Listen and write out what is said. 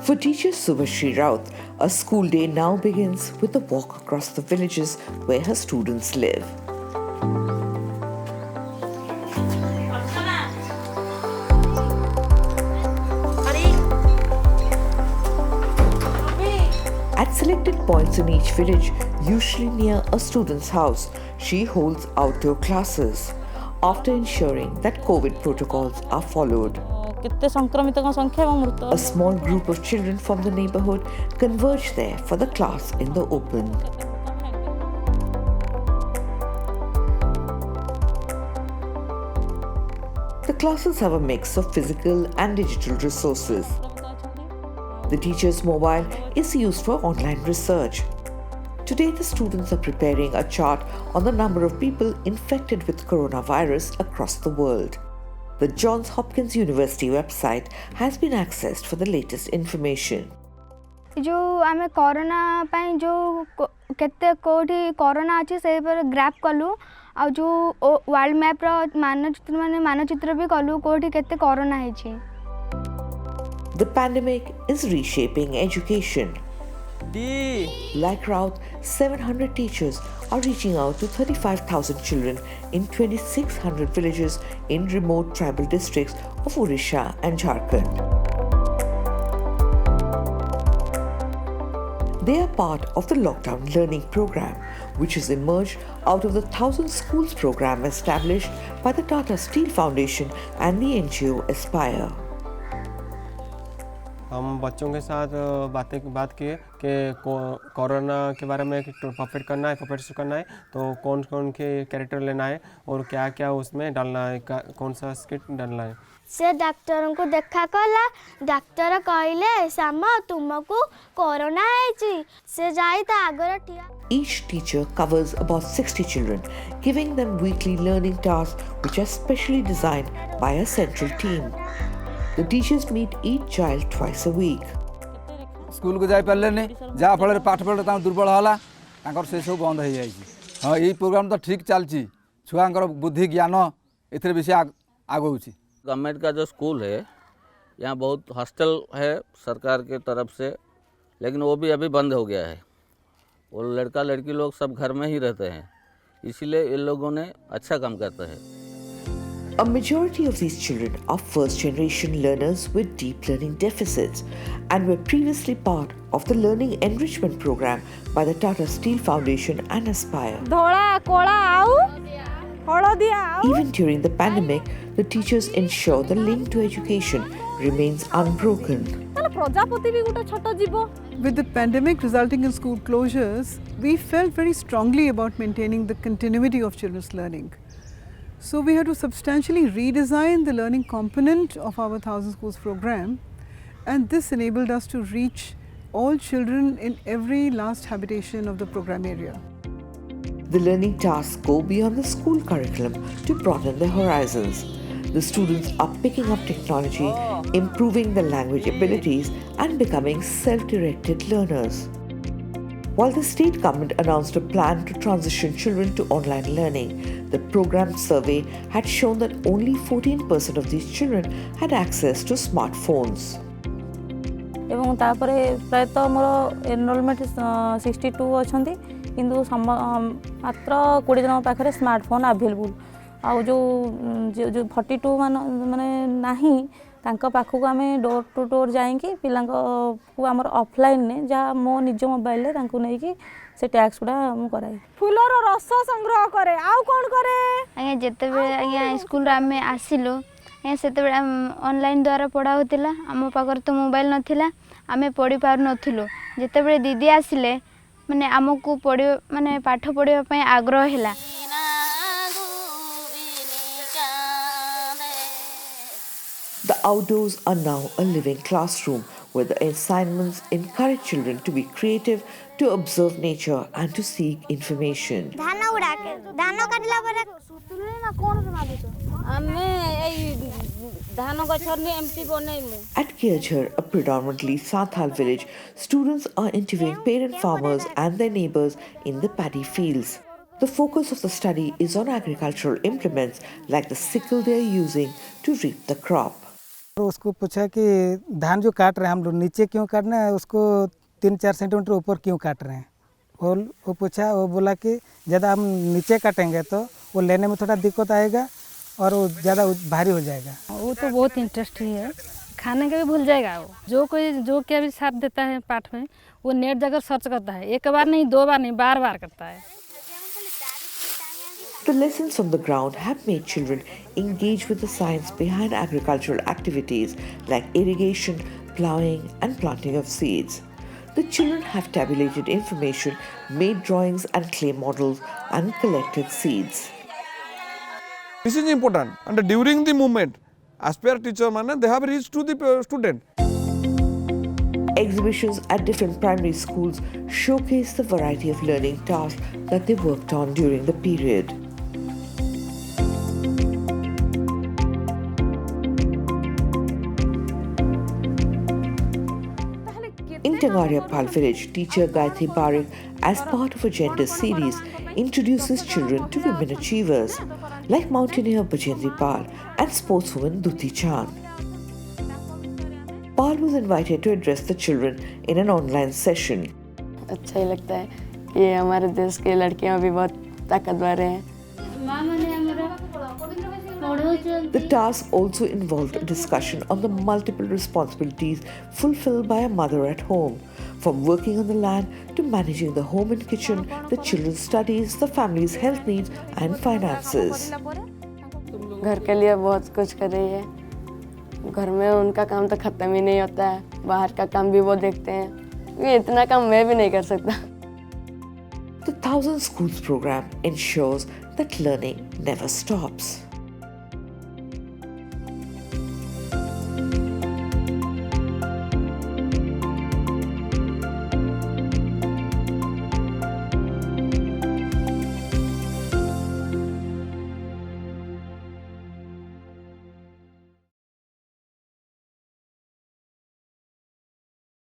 For teacher Subhashri Raut, a school day now begins with a walk across the villages where her students live. At selected points in each village, usually near a student's house, she holds outdoor classes after ensuring that COVID protocols are followed. A small group of children from the neighborhood converge there for the class in the open. The classes have a mix of physical and digital resources. The teacher's mobile is used for online research. Today, the students are preparing a chart on the number of people infected with coronavirus across the world. The Johns Hopkins University website has been accessed for the latest information. जो आमे corona पाई जो केते कोठी corona अछि से पर graph कलु आ जो वर्ल्ड मैप रो मानचित्र भी कलु कोठी केते कोरोना है छी. The pandemic is reshaping education. Like Raut, 700 teachers are reaching out to 35,000 children in 2,600 villages in remote tribal districts of Odisha and Jharkhand. They are part of the lockdown learning program, which has emerged out of the 1,000 Schools program established by the Tata Steel Foundation and the NGO Aspire. हम बच्चों के साथ बात किए कि corona के बारे में पपेट करना है, पपेट करना है तो कौन कौन के कैरेक्टर लेना है और क्या क्या उसमें डालना है, कौन सा स्किट डालना है. से डॉक्टर को देखा कला डॉक्टर कहले साम तुमको कोरोना है से जाई त आगर ठिया. Each teacher covers about 60 children, giving them weekly learning tasks which are specially designed by a central team. The teachers meet each child twice a week. School को जाई परले ने जा फल पाठ पढ़ ता दुर्बल होला तांकर से सब बंद हो जाई छी. हां ई प्रोग्राम तो ठीक चल छी. छुआंकर बुद्धि ज्ञान एथरे बेसी आगो छी. गवर्नमेंट का जो स्कूल है यहाँ बहुत हॉस्टल है सरकार के तरफ से, लेकिन वो भी अभी बंद हो गया है. वो लड़का लड़की लोग सब घर में ही रहते हैं, इसीलिए इन लोगों ने अच्छा काम करता है. A majority of these children are first-generation learners with deep learning deficits and were previously part of the Learning Enrichment Program by the Tata Steel Foundation and Aspire. Even during the pandemic, the teachers ensure the link to education remains unbroken. With the pandemic resulting in school closures, we felt very strongly about maintaining the continuity of children's learning. So we had to substantially redesign the learning component of our 1,000 Schools program, and this enabled us to reach all children in every last habitation of the program area. The learning tasks go beyond the school curriculum to broaden their horizons. The students are picking up technology, improving their language abilities, and becoming self-directed learners. While the state government announced a plan to transition children to online learning, the program survey had shown that only 14% of these children had access to smartphones. एवं तापरे प्रायतः मोर enrolment 62 अछंती किंतु मात्र 20 जन पाखरे smartphone available आ जो 42 माने नाही तांका पाखु को आमे डोर टू डोर जाएंगे पिलांक को हमर ऑफलाइन ने जा मो निज मोबाइल ले तांको नै कि से टैक्स गुडा हम कराई. फूलर रस संग्रह करे आउ कोन करे आया जते बे आया स्कूल रा में आसिलो आया सेते बे ऑनलाइन द्वारा पढा होतिला. हम पाकर तो मोबाइल नथिला, आमे पढी पार नथिलो. जते बे दीदी आसिले माने हमकु पढी माने पाठ पढिबा पय आग्रह हैला. The outdoors are now a living classroom where the assignments encourage children to be creative, to observe nature and to seek information. At Kirjhar, a predominantly Santhal village, students are interviewing parent farmers and their neighbors in the paddy fields. The focus of the study is on agricultural implements like the sickle they are using to reap the crop. तो उसको पूछा कि धान जो काट रहे हैं हम लोग नीचे क्यों काटना है, उसको 3-4 सेंटीमीटर ऊपर क्यों काट रहे हैं। वो पूछा, वो बोला कि ज़्यादा हम नीचे काटेंगे तो वो लेने में थोड़ा दिक्कत आएगा और वो ज़्यादा भारी हो जाएगा। वो तो बहुत इंटरेस्टिंग है, खाने का भी भूल जाएगा वो। जो क्या भी साथ देता है पाठ में, वो नेट जाकर सर्च करता है, एक बार नहीं, 2 बार नहीं, बार करता है। The lessons on the ground have made children engage with the science behind agricultural activities like irrigation, plowing, and planting of seeds. The children have tabulated information, made drawings and clay models, and collected seeds. This is important, and during the movement, as per teacher man, they have reached to the student. Exhibitions at different primary schools showcase the variety of learning tasks that they worked on during the period. In Tangariyapal village, teacher Gayatri Barik, as part of a gender series, introduces children to women achievers like mountaineer Bajendri Pal and sportswoman Duti Chand. Pal was invited to address the children in an online session. अच्छा ही लगता है कि हमारे देश की लड़कियां भी बहुत ताकतवर हैं। The task also involved a discussion on the multiple responsibilities fulfilled by a mother at home, from working on the land to managing the home and kitchen, the children's studies, the family's health needs and finances. घर के लिए बहुत कुछ कर रही है, घर में उनका काम तो खत्म ही नहीं होता है, बाहर का काम भी वो देखते हैं, ये इतना काम मैं भी नहीं कर सकता। The 1000 Schools program ensures that learning never stops.